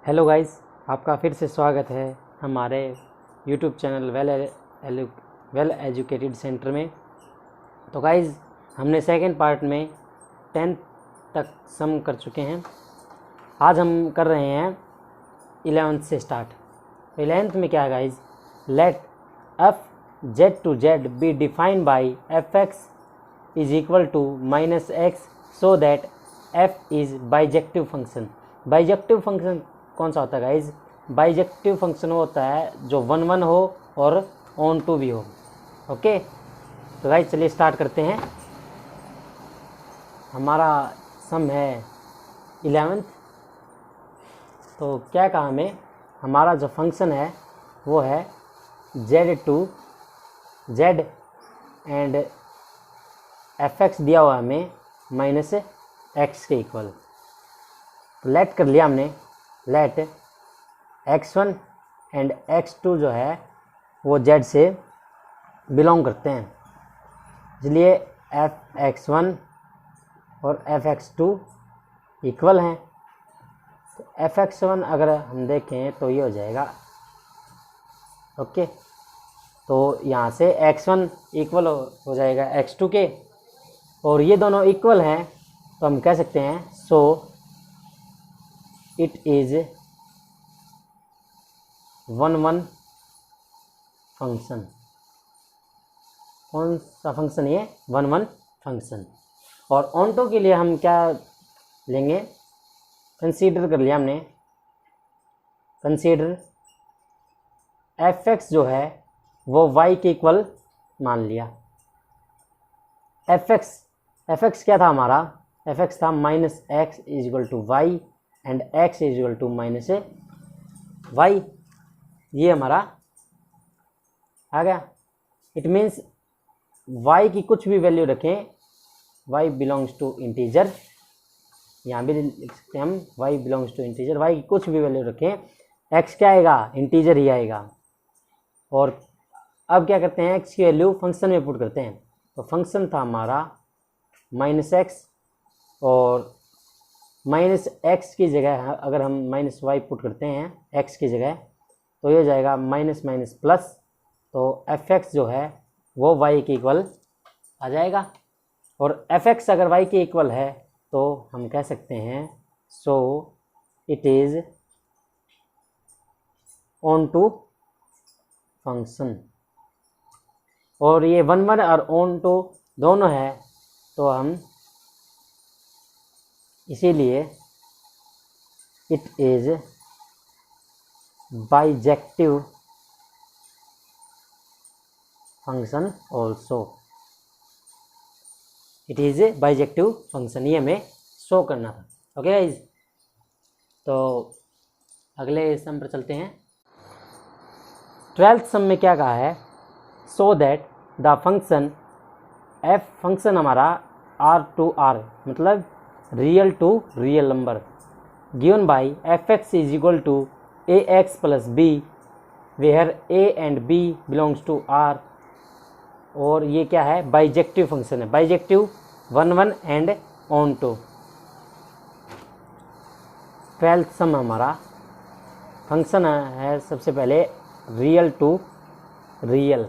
Hello guys, आपका फिर से स्वागत है हमारे YouTube channel well educated centre में। तो गाइस, हमने सेकंड पार्ट में 10th तक सम कर चुके हैं। आज हम कर रहे हैं 11th से स्टार्ट। तो 11th में क्या है guys, let f z to z be defined by f x is equal to minus x so that f is bijective function. Bijective function कौन सा होता है गाइज? बाइजेक्टिव फंक्शन होता है जो 1 1 हो और ऑन टू भी हो। ओके, तो गाइज चलिए स्टार्ट करते हैं। हमारा सम है 11th। तो क्या कहा हमें, हमारा जो फंक्शन है वो है z to z and f x दिया हुआ है हमें माइनस एक्स के इक्वल। तो लेट कर लिया हमने, लेट x1 एंड x2 जो है वो z से बिलोंग करते हैं, इसलिए fx1 और fx2 इक्वल हैं। तो fx1 अगर हम देखें तो ये हो जाएगा, ओके। तो यहाँ से x1 इक्वल हो जाएगा x2 के, और ये दोनों इक्वल हैं तो हम कह सकते हैं सो इट इज़ 1 1 फंक्शन। कौन सा फंक्शन ये? 1 1 फंक्शन। और ऑनटो के लिए हम क्या लेंगे, कंसीडर कर लिया हमने, कंसीडर एफ एक्स जो है वो वाई के इक्वल मान लिया। एफ एक्स क्या था हमारा? एफ एक्स था minus x is equal to y and x is equal to minus y. ये हमारा आ गया। इट मीन्स y की कुछ भी वैल्यू रखें, y बिलोंग्स टू इंटीजर, यहाँ भी लिख सकते हैं हम y belongs to integer. y की कुछ भी वैल्यू रखें, x क्या आएगा? इंटीजर ही आएगा। और अब क्या करते हैं, x की वैल्यू फंक्शन में पुट करते हैं। तो फंक्शन था हमारा माइनस एक्स, और माइनस एक्स की जगह अगर हम माइनस वाई पुट करते हैं एक्स की जगह, तो ये हो जाएगा माइनस माइनस प्लस। तो एफ एक्स जो है वो वाई के इक्वल आ जाएगा। और एफ एक्स अगर वाई के इक्वल है तो हम कह सकते हैं so it is onto function. और ये 1 1 और ऑन टू दोनों है, तो हम इसीलिए it is bijective function also. It is a bijective function, ये हमें शो करना था। ओके गाइज, तो अगले सम पर चलते हैं। 12th सम में क्या कहा है, so that the function f, function हमारा आर टू आर मतलब real to real number, given by f x is equal to a x plus b where a and b belongs to R. और ये क्या है? Bijective function है। Bijective 1 1 and onto. 12th sum हमारा function है सबसे पहले real to real,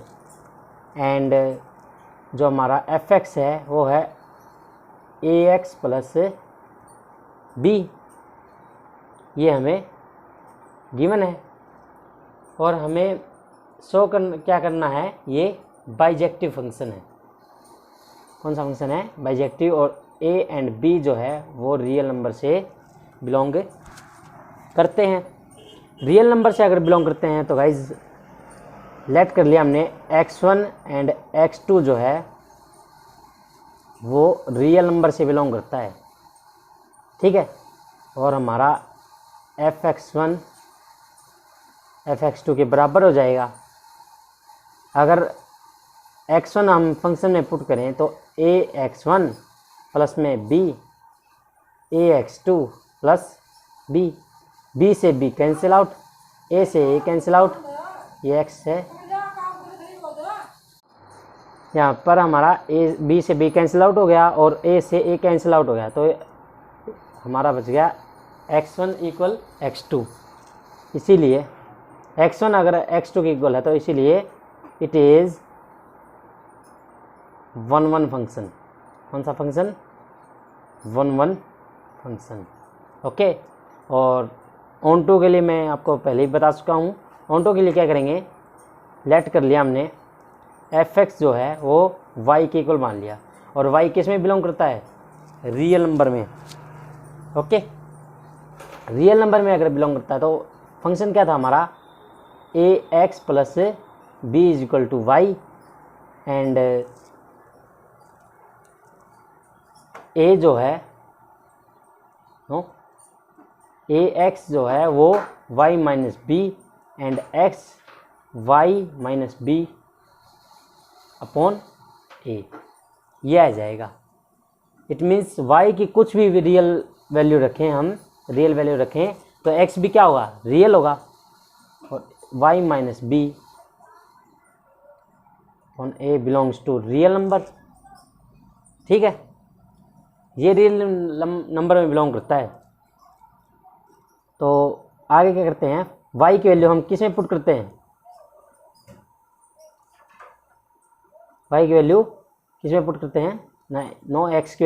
and जो हमारा एफ एक्स है वो है ए एक्स प्लस बी, ये हमें गिवन है। और हमें शो क्या करना है, ये बाइजेक्टिव फंक्शन है। कौन सा फंक्शन है? बाइजेक्टिव। और ए एंड बी जो है वो रियल नंबर से बिलोंग करते हैं। रियल नंबर से अगर बिलोंग करते हैं तो गाइज लेट कर लिया हमने x1 एंड x2 जो है वो रियल नंबर से बिलोंग करता है, ठीक है। और हमारा fx1 fx2 के बराबर हो जाएगा। अगर x1 हम फंक्शन में पुट करें तो ax1 प्लस में b ax2 प्लस b से b कैंसिल आउट, a से a कैंसिल आउट, ये x है। यहाँ पर हमारा ए बी से बी कैंसिल आउट हो गया और ए से ए कैंसिल आउट हो गया, तो हमारा बच गया x1 इक्वल x2। इसीलिए x1 अगर x2 के इक्वल है तो इसीलिए इट इज़ 1 1 फंक्शन। कौन सा फंक्शन? 1 1 फंक्शन। ओके। और ऑन टू के लिए मैं आपको पहले ही बता चुका हूँ। ऑन टू के लिए क्या करेंगे, लेट कर लिया हमने, fx जो है वो y के इक्वल मान लिया, और y किस में बिलोंग करता है? रियल नंबर में। ओके, रियल नंबर में अगर बिलोंग करता है तो फंक्शन क्या था हमारा? ax plus b is equal to y, and a जो है नो ax जो है वो y minus b and x y minus b upon a, ये आ जाएगा। इट मीन्स y की कुछ भी रियल वैल्यू रखें, हम रियल वैल्यू रखें तो x भी क्या होगा? रियल होगा, और y minus b upon a belongs to real number. ठीक है, ये रियल नंबर में बिलोंग करता है। तो आगे क्या करते हैं, y की वैल्यू हम किस में पुट करते हैं? y की वैल्यू किस में पुट करते हैं? नो x की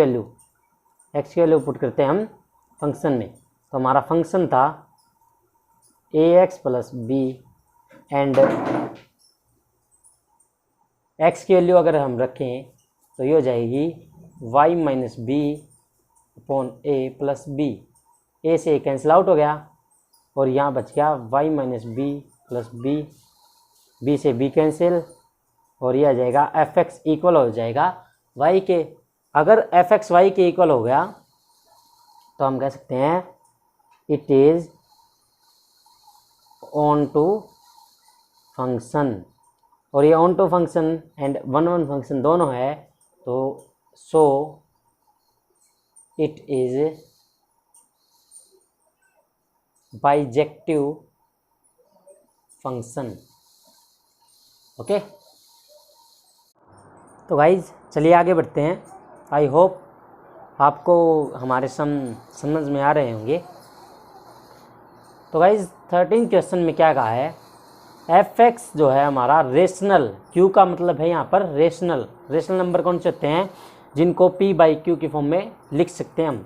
वैल्यू पुट करते हैं हम फंक्शन में। तो हमारा फंक्शन था ax plus b, and x की वैल्यू अगर हम रखें तो ये हो जाएगी y minus b upon a plus b. a से कैंसिल आउट हो गया और यहाँ बच गया y minus b plus b, b से b कैंसिल, और ये आ जाएगा fx इक्वल हो जाएगा y के। अगर fx y के इक्वल हो गया तो हम कह सकते हैं it is onto function, और ये onto function and 1 1 function दोनों है, तो so it is bijective function. Okay, तो गाइज चलिए आगे बढ़ते हैं। आई होप आपको हमारे समझ में आ रहे होंगे। तो गाइज 13 क्वेश्चन में क्या कहा है, fx जो है हमारा रेशनल, q का मतलब है यहाँ पर रेशनल नंबर कौन से होते हैं? जिनको p बाई क्यू की फॉर्म में लिख सकते हैं हम।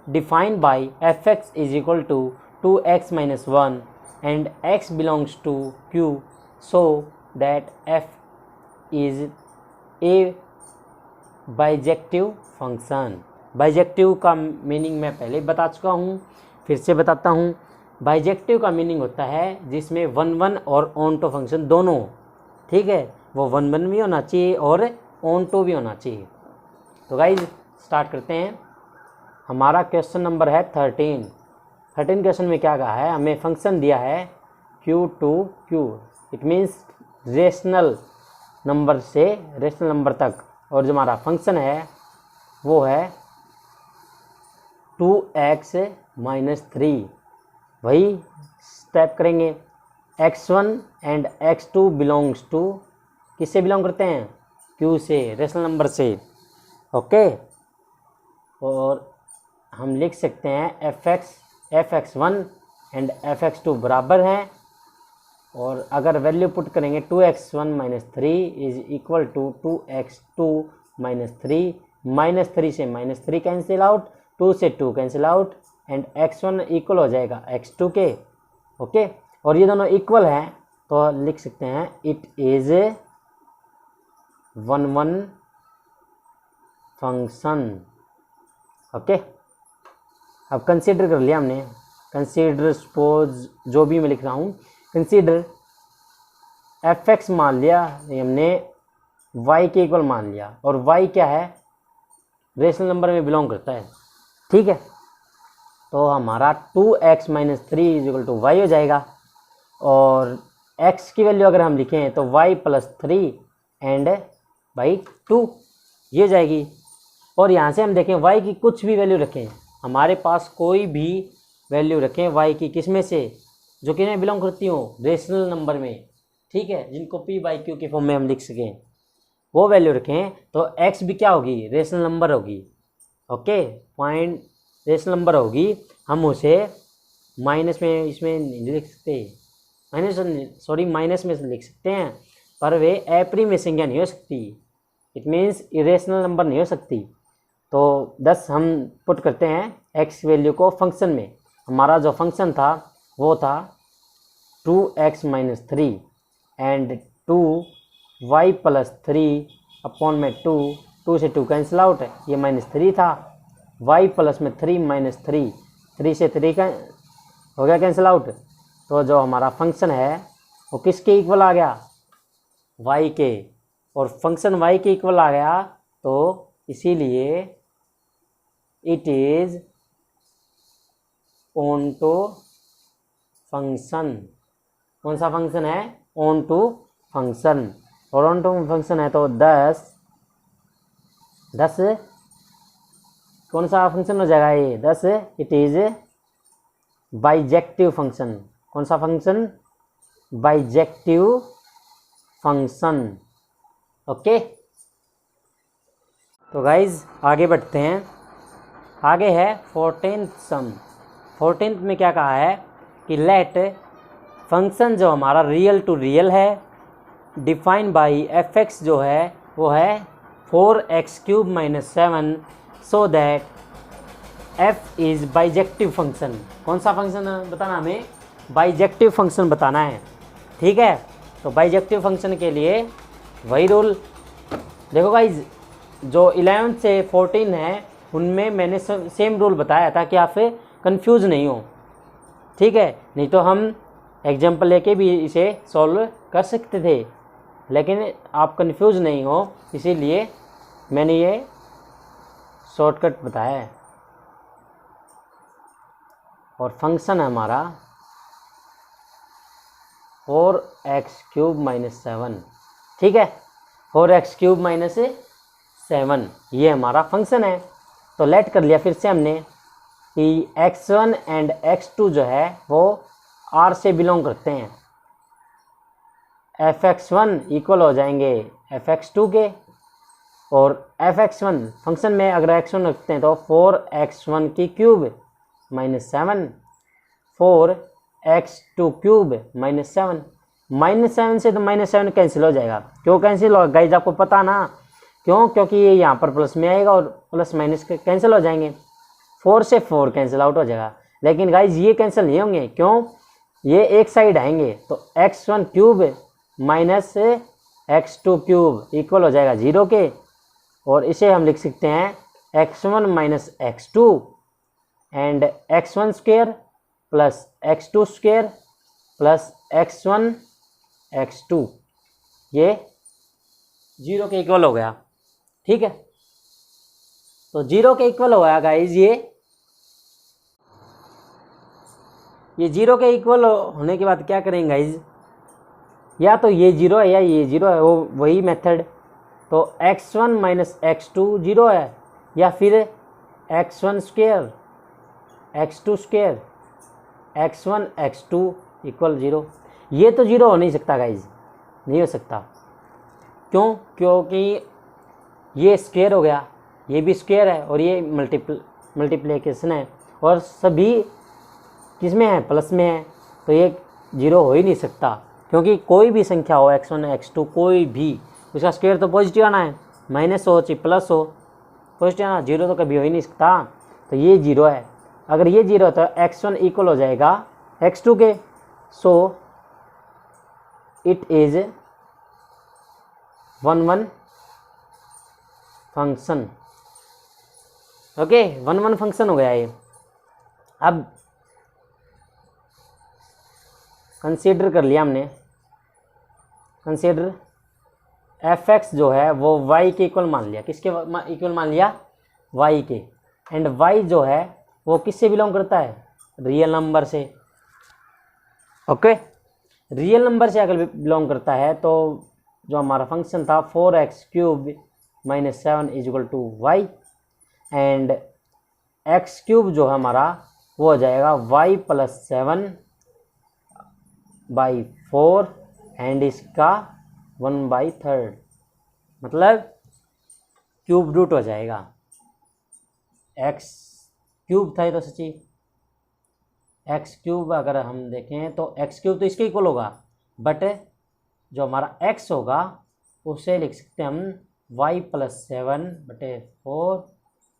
Defined by fx is equal to 2x minus 1 and x belongs to q, so that f is a bijective function. Bijective का मीनिंग मैं पहले ही बता चुका हूँ, फिर से बताता हूँ। बाइजेक्टिव का मीनिंग होता है जिसमें 1 1 और ऑन टू फंक्शन दोनों, ठीक है, वो 1 1 भी होना चाहिए और ऑन टू भी होना चाहिए। तो गाइज स्टार्ट करते हैं। हमारा क्वेश्चन नंबर है 13 क्वेश्चन में क्या कहा है, हमें फंक्शन दिया है q to q, it means rational number से रेशनल नंबर तक, और जो हमारा फंक्शन है वो है 2x माइनस 3। वही स्टेप करेंगे, x1 and x2 belongs to, किससे बिलोंग करते हैं? q से, रेशनल नंबर से। ओके, और हम लिख सकते हैं fx1 एंड fx2 बराबर हैं, और अगर वैल्यू पुट करेंगे 2x1 minus 3 is equal to 2x2 minus 3, minus 3 से माइनस 3 कैंसिल आउट, 2 से 2 cancel out, and x1 equal हो जाएगा x2 के। ओके, और ये दोनों इक्वल हैं तो लिख सकते हैं इट इज 1 1 फंक्शन। ओके, अब कंसीडर कर लिया हमने, कंसीडर सपोज जो भी मैं लिख रहा हूँ, कंसीडर fx मान लिया हमने, y के इक्वल मान लिया, और y क्या है? रेशनल नंबर में बिलोंग करता है। ठीक है, तो हमारा 2x minus 3 is equal to y हो जाएगा, और x की वैल्यू अगर हम लिखें तो y प्लस 3 एंड बाई 2 ये जाएगी। और यहाँ से हम देखें y की कुछ भी वैल्यू रखें, हमारे पास कोई भी वैल्यू रखें y की, किस में से? जो कि बिलोंग करती हो रेशनल नंबर में, ठीक है, जिनको p बाई क्यू के फॉर्म में हम लिख सकें, वो वैल्यू रखें तो x भी क्या होगी? रेशनल नंबर होगी। ओके, पॉइंट रेशनल नंबर होगी, हम उसे माइनस में इसमें नहीं लिख सकते, माइनस में लिख सकते हैं, पर वे अप्रिम संख्या नहीं हो सकती। इट मीन्स इरेशनल नंबर नहीं हो सकती। तो 10 हम पुट करते हैं x वैल्यू को फंक्शन में। हमारा जो फंक्शन था वो था 2x - 3 एंड 2y + 3 अपॉन में 2 से 2 कैंसिल आउट है, ये -3 था। y प्लस में 3 - 3 से 3 का हो गया कैंसिल आउट। तो जो हमारा फंक्शन है वो किसके इक्वल आ गया, y के, और फंक्शन y के इक्वल आ गया, तो इसीलिए it is onto function. कौन सा फंक्शन है, ऑन टू फंक्शन, और ऑन टू फंक्शन है तो 10 कौन सा फंक्शन हो जाएगा ये 10, इट इज बाइजेक्टिव फंक्शन। कौन सा फंक्शन, बाइजेक्टिव फंक्शन। ओके, तो गाइज आगे बढ़ते हैं। आगे है 14th सम। 14th में क्या कहा है कि लेट फंक्शन जो हमारा रियल टू रियल है डिफाइन बाई f(x) जो है वो है 4x³ - 7 so that f is bijective function. कौन सा फंक्शन बताना, हमें बाइजेक्टिव फंक्शन बताना है। ठीक है, तो बाइजेक्टिव फंक्शन के लिए वही रूल। देखो गाइज, जो 11 से 14 है उनमें मैंने सेम रूल बताया था कि आप कंफ्यूज नहीं हो। ठीक है, नहीं तो हम एग्जाम्पल लेके भी इसे सॉल्व कर सकते थे, लेकिन आप कंफ्यूज नहीं हो इसीलिए मैंने ये शॉर्टकट बताया है। और फंक्शन है हमारा 4x³ - 7। ठीक है, 4x³ - 7 ये हमारा फंक्शन है। तो लेट कर लिया फिर से हमने कि x1 एंड x2 जो है वो R से बिलोंग करते हैं। fx1 इक्वल हो जाएंगे fx2 के, और fx1 फंक्शन में अगर x1 रखते हैं तो 4x1³ - 7 4x2³ - 7 -7 से तो -7 कैंसिल हो जाएगा। क्यों कैंसिल होगा गाइज, आपको पता ना क्यों, क्योंकि ये यहाँ पर प्लस में आएगा और प्लस माइनस कैंसिल हो जाएंगे। 4 से 4 कैंसिल आउट हो जाएगा, लेकिन गाइज ये कैंसिल नहीं होंगे। क्यों, ये एक साइड आएंगे तो x1³ - x2³ इक्वल हो जाएगा 0 के, और इसे हम लिख सकते हैं x1 - x2 and x1² + x2² + x1 x2 ये 0 के इक्वल हो गया। ठीक है, तो 0 के इक्वल हो गया गाइज। ये 0 के इक्वल होने के बाद क्या करेंगे गाइज, या तो ये 0 है या ये 0 है, वो वही मेथड। तो x1 - x2 0 है, या फिर x1² x2² x1 x2 = 0। ये तो 0 हो नहीं सकता गाइज, नहीं हो सकता। क्यों, क्योंकि ये स्क्वायर हो गया, ये भी स्क्वायर है, और ये मल्टीप्लिकेशन है, और सभी किस में है, प्लस में है, तो ये 0 हो ही नहीं सकता। क्योंकि कोई भी संख्या हो x1 x2 कोई भी, उसका स्क्वायर तो पॉजिटिव आना है, माइनस हो चाहे प्लस हो पॉजिटिव आना, 0 तो कभी हो ही नहीं सकता। तो ये 0 है, अगर ये 0 है तो x1 इक्वल हो जाएगा x2 के। सो it is 1 function. Okay, 1 function हो गया ये। अब कंसीडर कर लिया हमने, कंसीडर f(x) जो है वो y के इक्वल मान लिया। किसके इक्वल मान लिया, y के। एंड y जो है वो किससे बिलोंग करता है, रियल नंबर से। ओके, रियल नंबर से अगर बिलोंग करता है तो जो हमारा फंक्शन था 4x³ - 7 = y, एंड x³ जो है हमारा वो हो जाएगा y + 7/4 एंड इसका 1/3, मतलब क्यूब रूट हो जाएगा। x³ था ये तो सच्ची, एक्स क्यूब अगर हम देखें तो एक्स क्यूब तो इसके इक्वल होगा, बट जो हमारा एक्स होगा उसे लिख सकते हैं हम वाई प्लस 7/4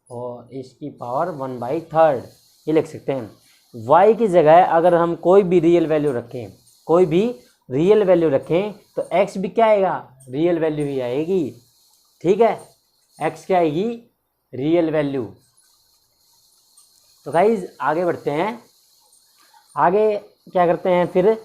और इसकी पावर 1/3 ये लिख सकते हैं। y की जगह अगर हम कोई भी रियल वैल्यू रखें, कोई भी रियल वैल्यू रखें तो x भी क्या आएगा, रियल वैल्यू ही आएगी। ठीक है, x क्या आएगी, रियल वैल्यू। तो गाइज आगे बढ़ते हैं। आगे क्या करते हैं फिर,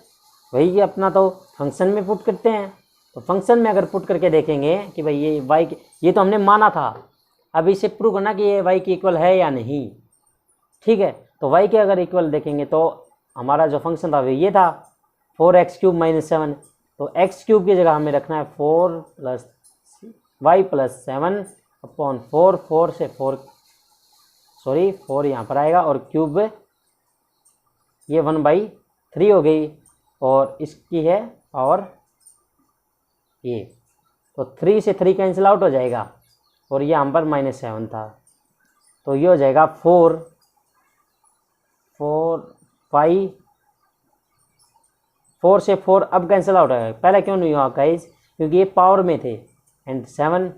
वही कि अपना तो फंक्शन में पुट करते हैं। तो फंक्शन में अगर पुट करके देखेंगे कि भाई ये y ये तो हमने माना था, अब इसे प्रूव करना कि ये y की इक्वल है या नहीं। ठीक है, तो y के अगर इक्वल देखेंगे तो हमारा जो फंक्शन था वो ये था 4x³ - 7। तो x³ की जगह हमें रखना है 4 + y + 7/4। 4 से 4 सॉरी 4 यहाँ पर आएगा और क्यूब ये 1/3 हो गई और इसकी है पावर ये, तो 3 से 3 कैंसिल आउट हो जाएगा और ये यहाँ पर -7 था, तो ये हो जाएगा 4 से 4 अब कैंसिल आउट है। पहले क्यों नहीं हुआ गाइस, क्योंकि ये पावर में थे एंड 7,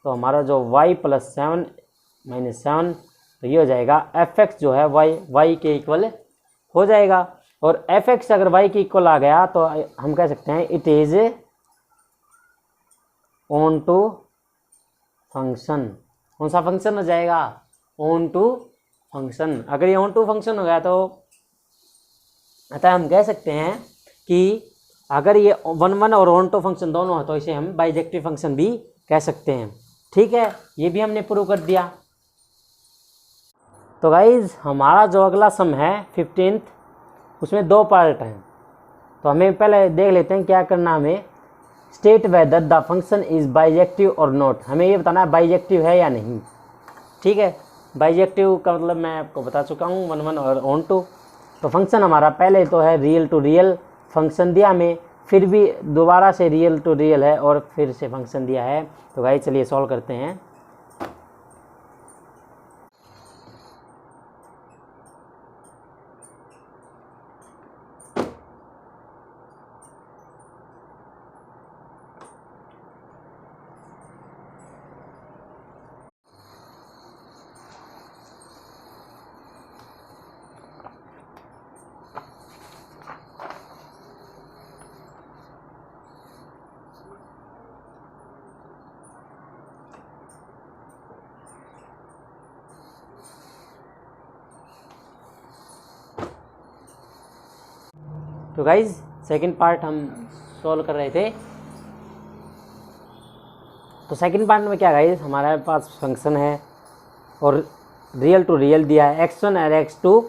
तो हमारा जो y + 7 - 7 तो ये हो जाएगा fx जो है y के इक्वल हो जाएगा। और fx अगर y के इक्वल आ गया तो हम कह सकते हैं it is onto function. कौन सा फंक्शन हो जाएगा, ऑन टू फंक्शन। अगर ये ऑन टू फंक्शन हो गया तो अतः हम कह सकते हैं कि अगर ये 1 और ऑन टू फंक्शन दोनों हो तो इसे हम बाइजेक्टिव फंक्शन भी कह सकते हैं। ठीक है, ये भी हमने प्रूव कर दिया। तो गाइज हमारा जो अगला सम है 15th, उसमें 2 पार्ट हैं। तो हमें पहले देख लेते हैं क्या करना, हमें state whether the function is bijective और नॉट। हमें ये बताना है बाइजेक्टिव है या नहीं। ठीक है, बाइजेक्टिव का मतलब मैं आपको बता चुका हूँ 1 और ऑन टू। तो फंक्शन हमारा पहले तो है रियल टू रियल फंक्शन दिया हमें, फिर भी दोबारा से रियल टू रियल है और फिर से फंक्शन दिया है। तो गाइस चलिए सॉल्व करते हैं। तो गाइज सेकंड पार्ट हम सॉल्व कर रहे थे। तो सेकंड पार्ट में क्या गाइज, हमारे पास फंक्शन है और रियल टू रियल दिया है। x1 और x2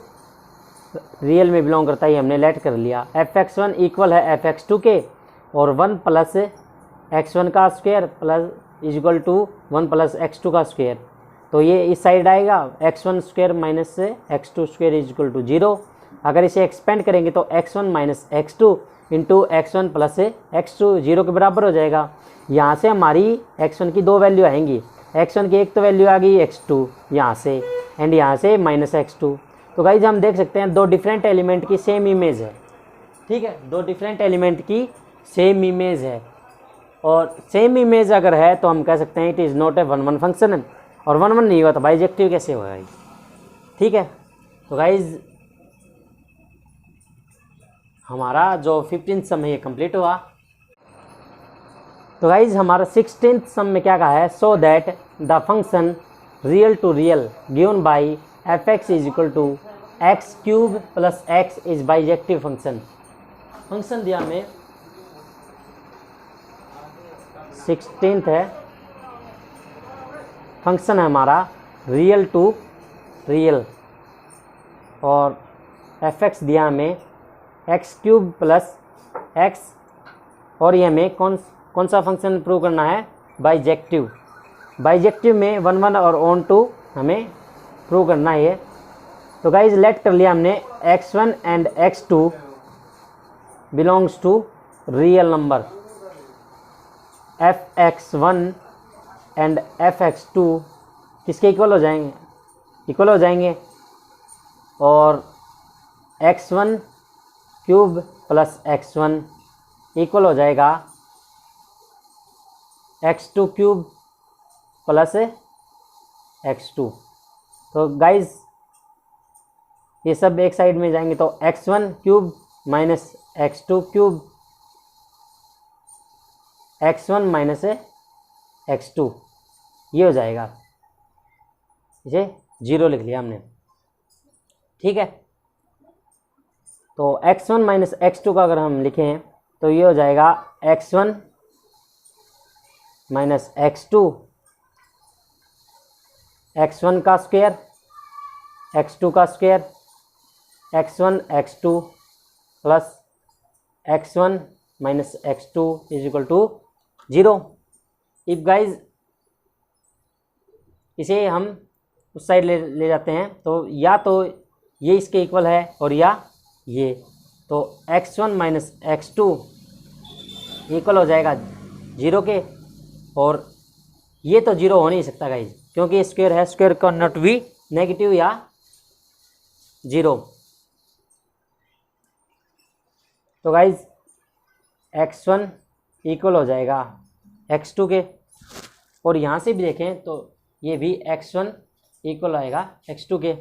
रियल में बिलोंग करता है, हमने लेट कर लिया। fx1 इक्वल है fx2 के और 1 + x1 का square plus equal to 1 + x2 का स्क्वायर। तो ये इस साइड आएगा x1 square minus x2 square equal to 0। अगर इसे एक्सपेंड करेंगे तो x1 - x2 into x1 + x2 0 के बराबर हो जाएगा। यहाँ से हमारी x1 की 2 वैल्यू आएंगी। x1 की एक तो वैल्यू आ गई x2 यहाँ से एंड यहाँ से -x2। तो गाइज हम देख सकते हैं 2 डिफरेंट एलिमेंट की सेम इमेज है। ठीक है, 2 डिफरेंट एलिमेंट की सेम इमेज है और सेम इमेज अगर है तो हम कह सकते हैं it is not a 1 function. और 1 नहीं हुआ तो बाइजेक्टिव कैसे होगा। ठीक है, तो गाइज हमारा जो 15th सम है ये कंप्लीट हुआ। तो गाइज हमारा 16th सम में क्या कहा है, so that the function real to real given by fx is equal to x³ + x is bijective function. Function दिया हमें 16th है, फंक्शन है हमारा रियल टू रियल और fx दिया हमें x³ + x और ये हमें कौन सा फंक्शन प्रूव करना है, बाइजेक्टिव। बाइजेक्टिव में 1 और ऑन टू हमें प्रूव करना है। तो गाइज लेट कर लिया हमने x1 and x2 belongs to real number. fx1 and fx2 किसके इक्वल हो जाएंगे, इक्वल हो जाएंगे और x1 cube plus x1 equal हो जाएगा x2 क्यूब प्लस x2। तो गाइज ये सब एक साइड में जाएंगे तो x1 cube minus x2 cube, x1 minus x2 ये हो जाएगा, इसे 0 लिख लिया हमने। ठीक है, तो x1 माइनस x2 का अगर हम लिखें तो ये हो जाएगा x1 माइनस x2, x1 का स्क्वायर x2 का square, x1 x2 plus x1 minus x2 is equal to 0। If guys इसे हम उस साइड ले जाते हैं तो या तो ये इसके इक्वल है और या ये, तो x1 माइनस x2 इक्वल हो जाएगा 0 के, और ये तो 0 हो नहीं सकता गाइज क्योंकि स्क्वायर है, स्क्वायर का नॉट बी नेगेटिव या 0। तो गाइज x1 इक्वल हो जाएगा x2 के, और यहाँ से भी देखें तो ये भी x1 इक्वल आएगा x2 के।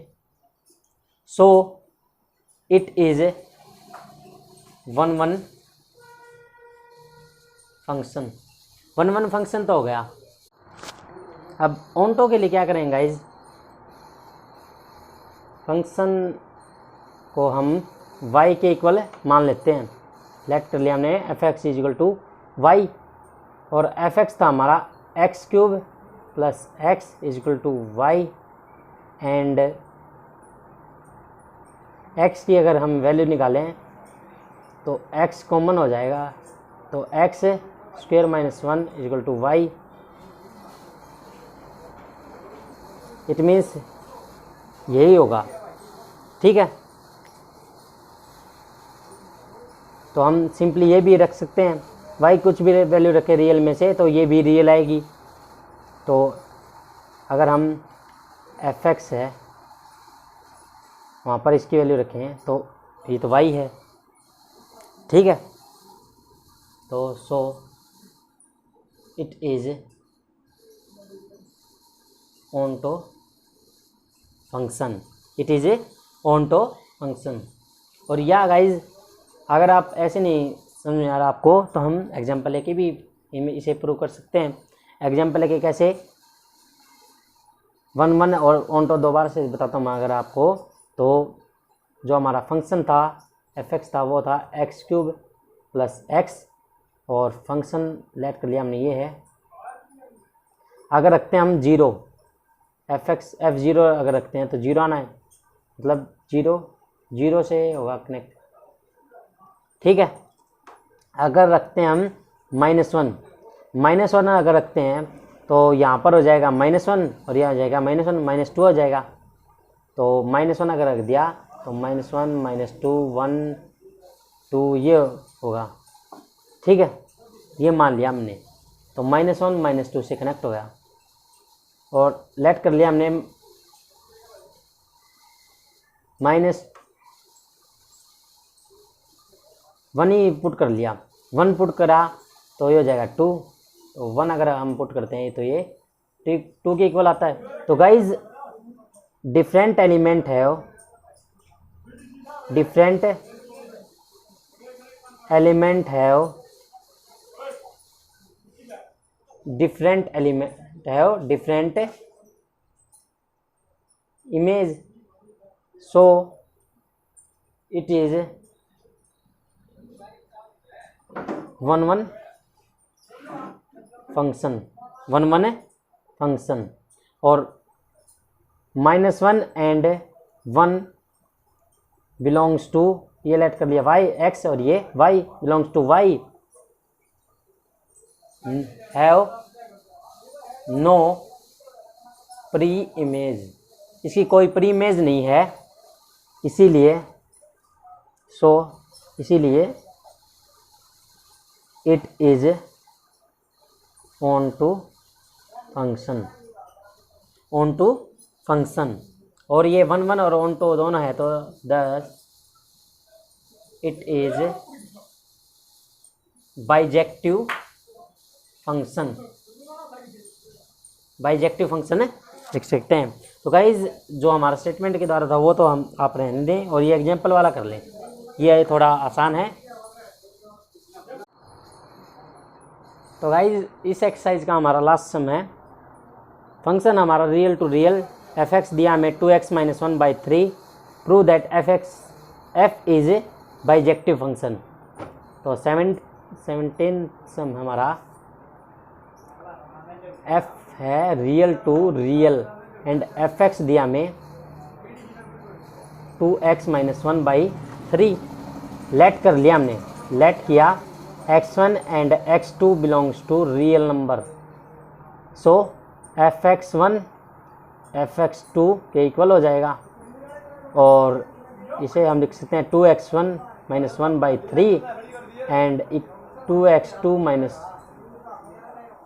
सो इट इज 1 1 फंक्शन। 1 1 फंक्शन तो हो गया। अब ऑनटो के लिए क्या करेंगे गाइज, फंक्शन को हम y के इक्वल मान लेते हैं। लेट कर लिया हमने f(x) is equal to Y, और f(x) था हमारा x cube plus x is equal to y, and x की अगर हम वैल्यू निकालें तो x कॉमन हो जाएगा, तो x square minus 1 is equal to y. It means यही होगा। ठीक है, तो हम सिंपली ये भी रख सकते हैं, y कुछ भी वैल्यू रखे रियल में से तो ये भी रियल आएगी। तो अगर हम f(x) है वहाँ पर इसकी वैल्यू रखें तो ये तो y है। ठीक है, तो so it is onto function, it is onto function. और या गाइज अगर आप ऐसे नहीं समझ में आ रहा आपको तो हम एग्जांपल लेके भी इसे प्रूव कर सकते हैं। एग्जांपल लेके कैसे, 1 1 और ऑनटो दोबारा से बताता हूँ अगर आपको। तो जो हमारा फंक्शन था f(x) था वो था x क्यूब प्लस x, और फंक्शन लेट कर लिया हमने ये है। अगर रखते हैं हम 0, f(0) अगर रखते हैं तो 0 आना है, मतलब 0 से होगा कनेक्ट। ठीक है, अगर रखते हैं हम -1 अगर रखते हैं तो यहाँ पर हो जाएगा -1 और यह हो जाएगा -1 -2 हो जाएगा। तो -1 अगर रख दिया तो -1 -2 1 2 ये होगा। ठीक है, ये मान लिया हमने, तो -1 -2 से कनेक्ट हो गया, और लेट कर लिया हमने -1 ही पुट कर लिया। 1 पुट करा तो ये हो जाएगा 2, तो 1 अगर हम पुट करते हैं तो ये 2 के इक्वल आता है। तो गाइज डिफरेंट एलिमेंट है, डिफरेंट एलिमेंट है, डिफरेंट एलिमेंट है, different image, so it is 1 1 function, 1 1 function. और -1 एंड 1 बिलोंग्स टू, ये लेट कर लिया y x, और ये y belongs to y, have no preimage, इसकी कोई प्री इमेज नहीं है, इसीलिए इसीलिए it is onto function, onto function. और ये 1 1 और ऑनटो दोनों है, तो 10 it is bijective function, bijective function है लिख सकते हैं। तो गाइज जो हमारा स्टेटमेंट के द्वारा था वो तो हम आप रहने दें, और ये एग्जाम्पल वाला कर लें, ये थोड़ा आसान है। तो गाइज इस एक्सरसाइज का हमारा लास्ट सम है, फंक्शन हमारा real to real f x दिया हमें 2x - 1/3, prove that f is bijective function. तो 17 सम हमारा f है real to real and f x दिया हमें 2x - 1/3। लेट कर लिया हमने, लेट किया x1 and x2 belongs to real number, so fx1 fx2 के इक्वल हो जाएगा, और इसे हम लिख सकते हैं 2x1 - 1/3 एंड 2x2 -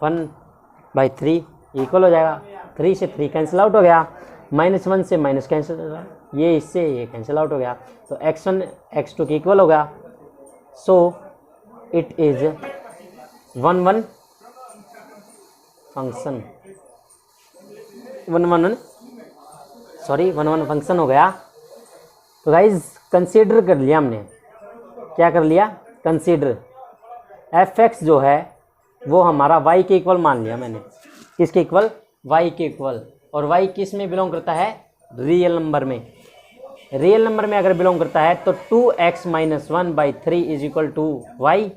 1/3 इक्वल हो जाएगा। 3 से 3 कैंसिल आउट हो गया, -1 से माइनस कैंसिल, ये इससे ये कैंसिल आउट हो गया, तो x1 x2 के इक्वल होगा, सो इट इज 1 फंक्शन, 1 फंक्शन हो गया। तो गाइज कंसीडर कर लिया हमने, क्या कर लिया, कंसीडर एफ एक्स जो है वो हमारा y के इक्वल मान लिया मैंने, किसके इक्वल, y के इक्वल, और y किस में बिलोंग करता है, रियल नंबर में। रियल नंबर में अगर बिलोंग करता है तो 2x - 1/3 is equal to y,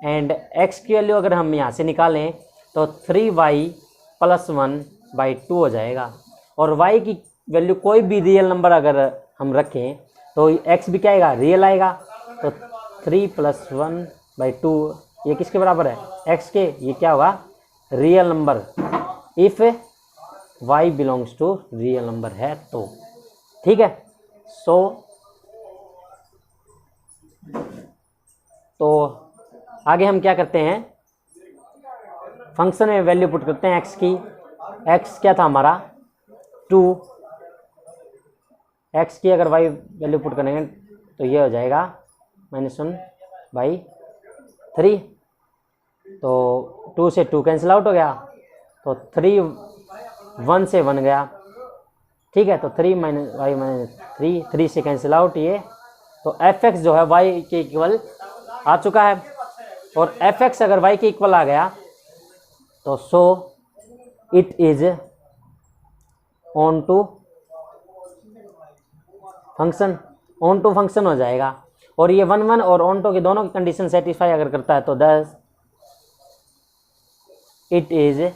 and x की वैल्यू अगर हम यहाँ से निकालें तो 3y + 1/2 हो जाएगा, और y की वैल्यू कोई भी रियल नंबर अगर हम रखें तो x भी क्या आएगा, रियल आएगा, तो 3 + 1/2 ये किसके बराबर है, x के, ये क्या होगा, real number, if y belongs to real number है तो, ठीक है। तो आगे हम क्या करते हैं, फंक्शन में वैल्यू पुट करते हैं x की, x क्या था हमारा 2, x की अगर y वैल्यू पुट करेंगे तो ये हो जाएगा -1/3, तो 2 से 2 कैंसिल आउट हो गया, तो 3 1 से 1 गया, ठीक है, तो 3 - y - 3 से कैंसिल आउट ये, तो एफ एक्स जो है y के इक्वल आ चुका है, और एफ एक्स अगर y के इक्वल आ गया तो so it is onto function, onto function हो जाएगा, और ये 1 और ऑन टू के दोनों की कंडीशन सेटिस्फाई अगर करता है तो 10 it is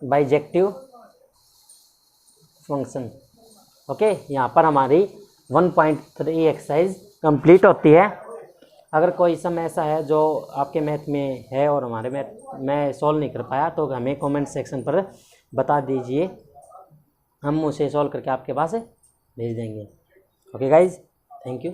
bijective function. Okay, यहाँ पर हमारी 1.3 एक्सरसाइज कंप्लीट होती है। अगर कोई सम ऐसा है जो आपके मैथ में है और हमारे मैथ में सॉल्व नहीं कर पाया तो हमें कमेंट सेक्शन पर बता दीजिए, हम उसे सॉल्व करके आपके पास भेज देंगे। Okay guys, thank you.